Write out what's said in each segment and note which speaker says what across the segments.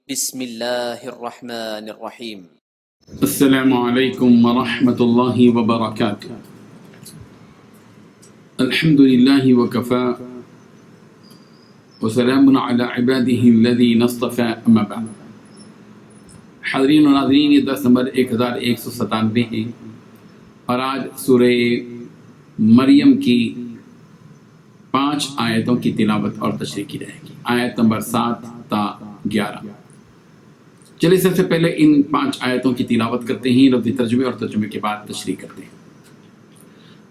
Speaker 1: بسم اللہ الرحمن الرحیم۔
Speaker 2: السلام علیکم ورحمۃ اللہ وبرکاتہ۔ الحمد للہ وکفا وسلام علی عبادہ الذین اصطفى اما بعد۔ حاضرین و ناظرین، یہ درس نمبر 1197 ہے اور آج سورہ مریم کی 5 آیتوں کی تلاوت اور تشریح کی جائے گی، آیت نمبر 7 تا 11۔ چلیے سب سے پہلے ان 5 آیتوں کی تلاوت کرتے ہیں، لفظی ترجمے اور ترجمے کے بعد تشریح کرتے ہیں۔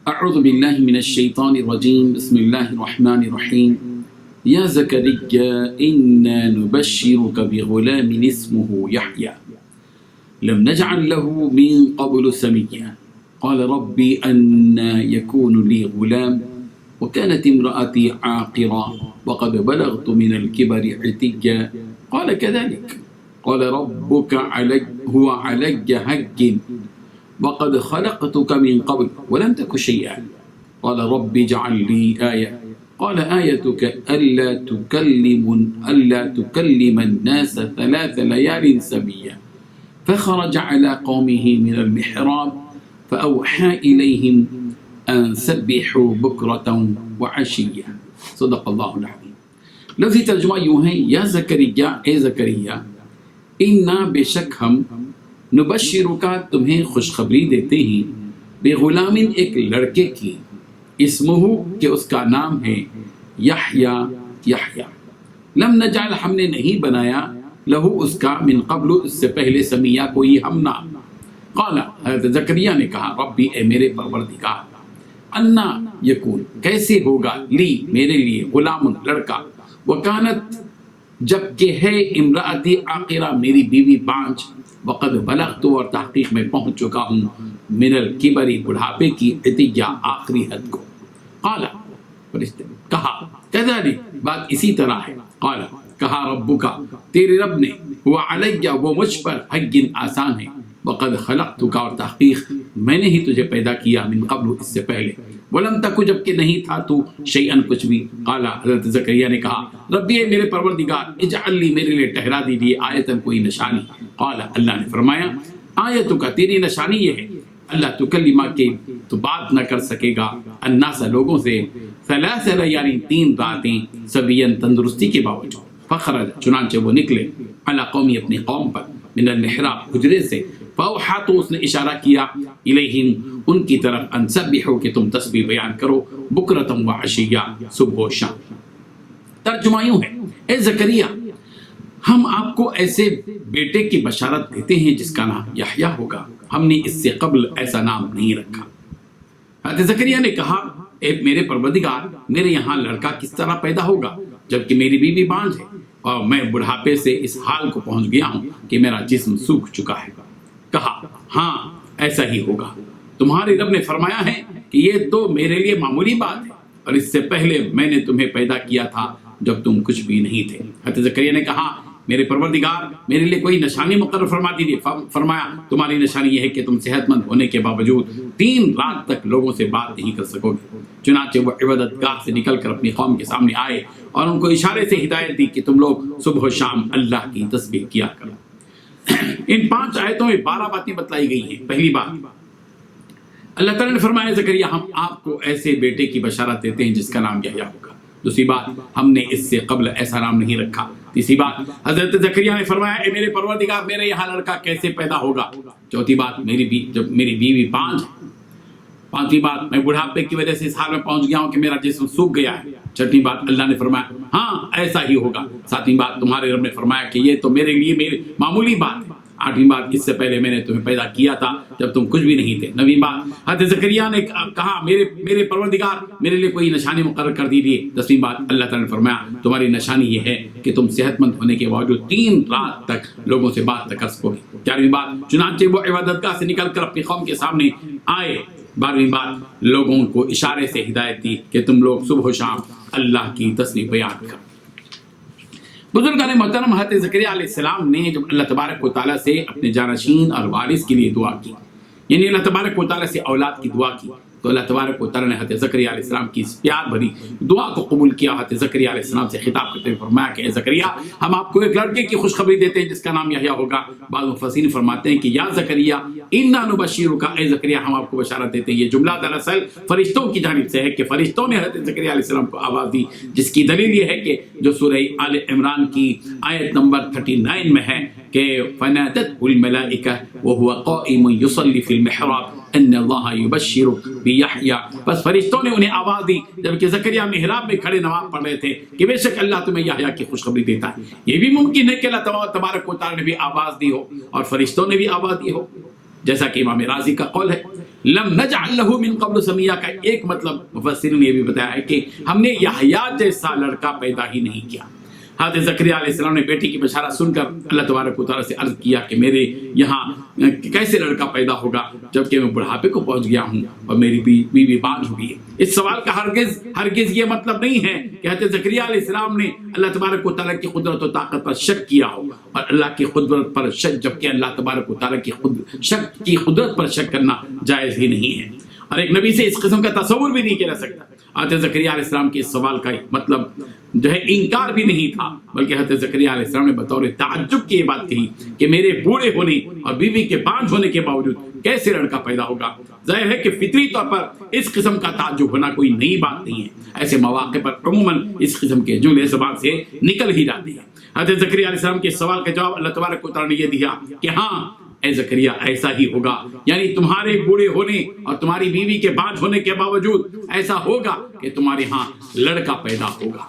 Speaker 2: اعوذ باللہ من الشیطان الرجیم، بسم اللہ الرحمن الرحیم۔ یا زکریا انا نبشرک بغلام اسمہ یحییٰ لم نجعل له من قبل سمیا قال رب انا يكون لي غلام وكانت امرأتي عاقرا وقد بلغت من الكبر عتيا قال كذلك قال ربك هو علي هين وقد خلقتك من قبل ولم تك شيئا قال رب اجعل لي آية قال آيتك ألا تكلم الناس 3 ليال سويا فخرج على قومه من المحراب فأوحى إليهم أن سبحوا بكرة وعشيا صدق اللہ العظیم۔ لفظی ترجمہ یوں ہے، یا زکریا، اے زکریا، انا بے شک ہم، نبشرکا تمہیں خوشخبری دیتے ہیں، بغلام ایک لڑکے کی، اسمہ کہ اس کا نام ہے، یحییٰ یحییٰ، لم نجعل ہم نے نہیں بنایا، لہو اس کا، من قبل اس سے پہلے، سمیہ کوئی ہم نام۔ قال حضرت زکریا نے کہا، ربی اے میرے پروردگار، انا یکون کیسے ہوگا، لی میرے لیے، غلام لڑکا، وکانت جبکہ ہے، امراتی عاقرہ میری بیوی بانجھ، وقد بلغت اور تحقیق میں پہنچ چکا ہوں، من الکبری بڑھاپے کی، عتیہ آخری حد کو۔ قال فرشتے کہا، کذالک بات اسی طرح ہے، قال کہا، ربک تیرے رب نے، وہ علیہ وہ مجھ پر، حین آسان ہے، وقد خلقتک اور تحقیق میں نے ہی تجھے پیدا کیا، من قبل اس سے پہلے، ولم تک جبکہ نہیں تھا تو، شیئن کچھ بھی۔ قال حضرت زکریا نے کہا، ربی اے میرے پروردگار، اجعل لی میرے لیے ٹھہرا دیجیے، آیتن کوئی نشانی۔ قال اللہ نے فرمایا، آیتک تیری نشانی یہ ہے، اللہ تکلمہ کہ تو بات نہ کر سکے گا، الناس لوگوں سے، 3 لیالین 3 راتیں، سویاً تندرستی کے باوجود، فخرج چنانچہ وہ نکلے، علی قومی اپنی قوم پر، من المحراب حجرے سے، فاوحا تو اس نے اشارہ کیا، الیہم ان کی طرف، ان سبحوا کہ تم تسبیح بیان کرو، بکرۃ و عشیہ صبح و شام۔ ترجمہ یوں ہے، اے زکریا ہم آپ کو ایسے بیٹے کی بشارت دیتے ہیں جس کا نام یحییٰ ہوگا، ہم نے اس سے قبل ایسا نام نہیں رکھا۔ حضرت زکریا نے کہا، اے میرے پروردگار، میرے یہاں لڑکا کس طرح پیدا ہوگا جبکہ میری بیوی بانجھ ہے اور میں بڑھاپے سے اس حال کو پہنچ گیا ہوں کہ میرا جسم سوکھ چکا ہے۔ کہا، ہاں ایسا ہی ہوگا، تمہارے رب نے فرمایا ہے کہ یہ تو میرے لیے معمولی بات ہے، اور اس سے پہلے میں نے تمہیں پیدا کیا تھا جب تم کچھ بھی نہیں تھے۔ حضرت زکریا نے کہا، میرے پروردگار میرے لیے کوئی نشانی مقرر فرما دیجیے۔ فرمایا، تمہاری نشانی یہ ہے کہ تم صحت مند ہونے کے باوجود 3 رات تک لوگوں سے بات نہیں کر سکو گے۔ چنانچہ وہ عبادت گاہ سے نکل کر اپنی قوم کے سامنے آئے اور ان کو اشارے سے ہدایت دی کہ تم لوگ صبح و شام اللہ کی تسبیح کیا کرو۔ ان 5 آیتوں میں 12 باتیں بتلائی گئی ہیں۔ پہلی بات، اللہ تعالیٰ نے فرمایا، زکریا ہم آپ کو ایسے بیٹے کی بشارت دیتے ہیں جس کا نام یحییٰ ہوگا۔ دوسری بات، ہم نے اس سے قبل ایسا نام نہیں رکھا۔ تیسری بات، حضرت زکریا نے فرمایا، اے میرے پروردگار میرے یہاں لڑکا کیسے پیدا ہوگا۔ چوتھی بات، جب میری بیوی بانجھ۔ پانچویں بات، میں بڑھاپے کی وجہ سے اس حال میں پہنچ گیا ہوں کہ میرا جسم سوکھ گیا ہے۔ چھٹی بات، اللہ نے فرمایا ہاں ایسا ہی ہوگا۔ ساتویں بات، تمہارے رب نے فرمایا کہ یہ تو میرے لیے میری معمولی بات ہے۔ آٹھویں بات، اس سے پہلے میں نے تمہیں پیدا کیا تھا جب تم کچھ بھی نہیں تھے۔ نویں بات، حضرت زکریا نے کہا، میرے پروردگار میرے لیے کوئی نشانی مقرر کر دیجیے۔ 10ویں بات، اللہ تعالیٰ نے فرمایا، تمہاری نشانی یہ ہے کہ تم صحت مند ہونے کے باوجود 3 رات تک لوگوں سے بات نہ کر سکو گے۔ 11ویں بات، چنانچہ وہ عبادت گاہ سے نکل کر اپنی قوم کے سامنے آئے۔ 12ویں بات، لوگوں کو اشارے سے ہدایت دی کہ تم لوگ صبح و شام اللہ کی تسبیح بیان کرو۔ بزرگان محترم، حضرت زکریا علیہ السلام نے جب اللہ تبارک و تعالیٰ سے اپنے جانشین اور وارث کے لیے دعا کی، یعنی اللہ تبارک و تعالیٰ سے اولاد کی دعا کی، تو اللہ تبارک و تعالیٰ نے حضرت زکریا علیہ السلام کی اس پیار بھری دعا کو قبول کیا. حضرت زکریا علیہ السلام سے خطاب کرتے ہوئے فرمایا کہ اے زکریا ہم آپ کو ایک لڑکے کی خوشخبری دیتے ہیں جس کا نام یحییٰ ہوگا. بعض مفسرین فرماتے ہیں کہ یا زکریا انا نبشرک، اے زکریا ہم آپ کو بشارت دیتے ہیں. یہ جملہ دراصل فرشتوں کی جانب سے ہے کہ فرشتوں نے حضرت زکریا علیہ السلام کو آواز دی، جس کی دلیل یہ ہے کہ جو سورہ آل عمران کی آیت نمبر 39 میں ہے کہ فنادته الملائکہ وهو قائم یصلی فی المحراب ان اللہ یبشرک بیحییٰ. بس فرشتوں نے انہیں آواز دی جبکہ زکریا محراب میں کھڑے نماز پڑھ رہے تھے کہ بے شک اللہ تمہیں یحییٰ کی خوشخبری دیتا ہے. یہ بھی ممکن ہے کہ اللہ تبارک و تعالیٰ نے بھی آواز دی ہو اور فرشتوں نے بھی آواز دی ہو، جیسا کہ امام رازی کا قول ہے. لم نجعل له من قبل سمیہ کا ایک مطلب مفسرین نے یہ بھی بتایا ہے کہ ہم نے یحییٰ جیسا لڑکا پیدا ہی نہیں کیا. حضرت زکریا علیہ السلام نے بیٹی کی بشارت سن کر اللہ تبارک و تعالیٰ سے عرض کیا کہ میرے یہاں کیسے لڑکا پیدا ہوگا جبکہ میں بڑھاپے کو پہنچ گیا ہوں اور میری بیوی بانجھ ہو گئی ہے. اس سوال کا ہرگز یہ مطلب نہیں ہے کہ حضرت زکریا علیہ السلام نے اللہ تبارک و تعالیٰ کی قدرت و طاقت پر شک کیا ہو اور اللہ کی قدرت پر شک، جبکہ اللہ تبارک و تعالیٰ کی قدرت پر شک کرنا جائز ہی نہیں ہے اور ایک نبی سے اس قسم کا تصور بھی نہیں کیا جا سکتا. حضرت زکریا علیہ السلام کے اس سوال کا مطلب جو ہے انکار بھی نہیں تھا، بلکہ حضرت زکریا علیہ السلام نے بطور تعجب کی یہ بات کہی کہ میرے بوڑھے ہونے اور بیوی کے بانجھ ہونے کے باوجود کیسے لڑکا پیدا ہوگا. ظاہر ہے کہ فطری طور پر اس قسم کا تعجب ہونا کوئی نئی بات نہیں ہے. ایسے مواقع پر عموماً اس قسم کے جملے زبان سے نکل ہی جاتے ہیں. حضرت زکریا علیہ السلام کے سوال کا جواب اللہ تبارک و تعالیٰ نے یہ دیا کہ ہاں اے زکریا ایسا ہی ہوگا، یعنی تمہارے بوڑھے ہونے اور تمہاری بیوی کے بانجھ ہونے کے باوجود ایسا ہوگا کہ تمہارے ہاں لڑکا پیدا ہوگا.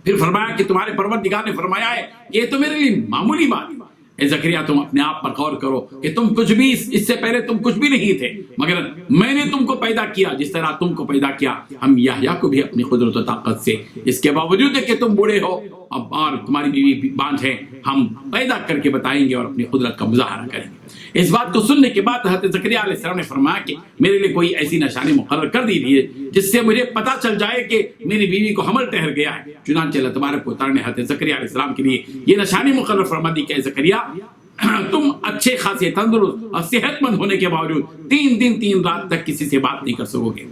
Speaker 2: پھر فرمایا کہ تمہارے پروردگار نے فرمایا ہے یہ تو میرے لیے معمولی بات ہے. اے زکریا تم اپنے آپ پر غور کرو کہ تم کچھ بھی اس سے پہلے تم کچھ بھی نہیں تھے، مگر میں نے تم کو پیدا کیا. جس طرح تم کو پیدا کیا ہم یحییٰ کو بھی اپنی قدرت و طاقت سے، اس کے باوجود ہے کہ تم بوڑھے ہو اور تمہاری بیوی بانجھ ہے، ہم پیدا کر کے بتائیں گے اور اپنی قدرت کا مظاہرہ کریں گے. اس بات کو سننے کے بعد حضرت زکریا علیہ السلام نے فرمایا کہ میرے لیے کوئی ایسی نشانی مقرر کر دیجیے جس سے مجھے پتہ چل جائے کہ میری بیوی کو حمل ٹھہر گیا ہے. چنانچہ اللہ تبارک و تعالیٰ نے حضرت زکریا علیہ السلام کے لیے یہ نشانی مقرر فرما دی کہ اے زکریا تم اچھے خاصے تندرست اور صحت مند ہونے کے باوجود 3 دن 3 رات تک کسی سے بات نہیں کر سکو گے.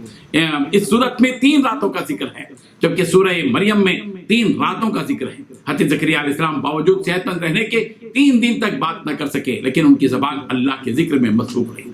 Speaker 2: اس صورت میں 3 راتوں کا ذکر ہے جبکہ سورہ مریم میں 3 راتوں کا ذکر ہے. حضرت زکریا علیہ السلام باوجود صحت مند رہنے کے 3 دن تک بات نہ کر سکے، لیکن ان کی زبان اللہ کے ذکر میں مصروف رہی،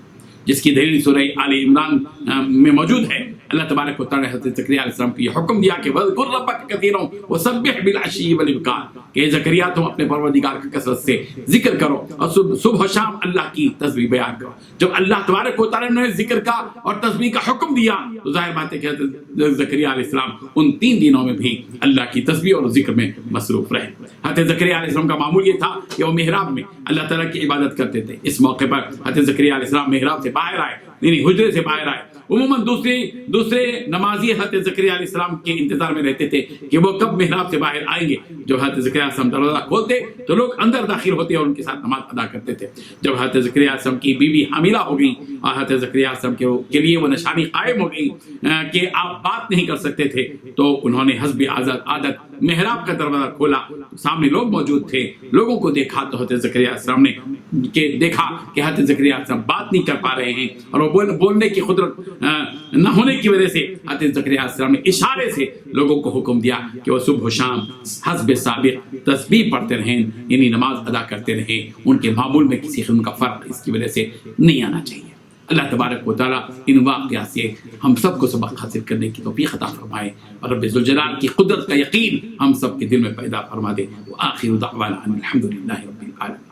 Speaker 2: جس کی دلیل سورہ آل عمران میں موجود ہے. اللہ تبارک و تعالیٰ نے حضرت زکریا علیہ السلام کو یہ حکم دیا کہ وَاذْكُرْ رَبَّكَ كَثِيرًا وَسَبِّحْ بِالْعَشِيِّ وَالْإِبْكَارِ کہ زکریا تم اپنے پروردگار کا کثرت سے ذکر کرو اور صبح و شام اللہ کی تسبیح بیان کرو. جب اللہ تبارک و تعالیٰ نے ذکر کا اور تسبیح کا حکم دیا تو ظاہر بات ہے کہ حضرت زکریا علیہ السلام ان 3 دنوں میں بھی اللہ کی تسبیح اور ذکر میں مصروف رہے. حضرت زکریا علیہ السلام کا معمول یہ تھا کہ وہ محراب میں اللہ تعالیٰ کی عبادت کرتے تھے. اس موقع پر حضرت زکریا علیہ السلام محراب سے باہر آئے، یعنی حجرے سے باہر آئے. عموماً دوسرے نمازی حضرت زکریا علیہ السلام کے انتظار میں رہتے تھے کہ وہ کب محراب سے باہر آئیں گے. جب حضرت زکریا علیہ السلام دروازہ کھولتے تو لوگ اندر داخل ہوتے اور ان کے ساتھ نماز ادا کرتے تھے. جب حضرت زکریا علیہ السلام کی بیوی حاملہ ہو گئی اور حضرت زکریا علیہ السلام کے لیے وہ نشانی قائم ہو گئی کہ آپ بات نہیں کر سکتے تھے، تو انہوں نے حسب عادت محراب کا دروازہ کھولا. سامنے لوگ موجود تھے، لوگوں کو دیکھا تو حضرت زکریا علیہ السلام نے دیکھا کہ حضرت زکریا علیہ السلام بات نہیں کر پا رہے ہیں اور وہ بولنے کی قدرت نہ ہونے کی وجہ سے حضرت زکریا علیہ السلام نے اشارے سے لوگوں کو حکم دیا کہ وہ صبح و شام حسب سابق تسبیح پڑھتے رہیں، یعنی نماز ادا کرتے رہیں. ان کے معمول میں کسی قسم کا فرق اس کی وجہ سے نہیں آنا چاہیے. اللہ تبارک و تعالیٰ ان واقعات سے ہم سب کو سبق حاصل کرنے کی توفیق عطا فرمائے اور رب ذوالجلال کی قدرت کا یقین ہم سب کے دل میں پیدا فرما دے. وآخر دعوانا الحمد للہ رب العالمین.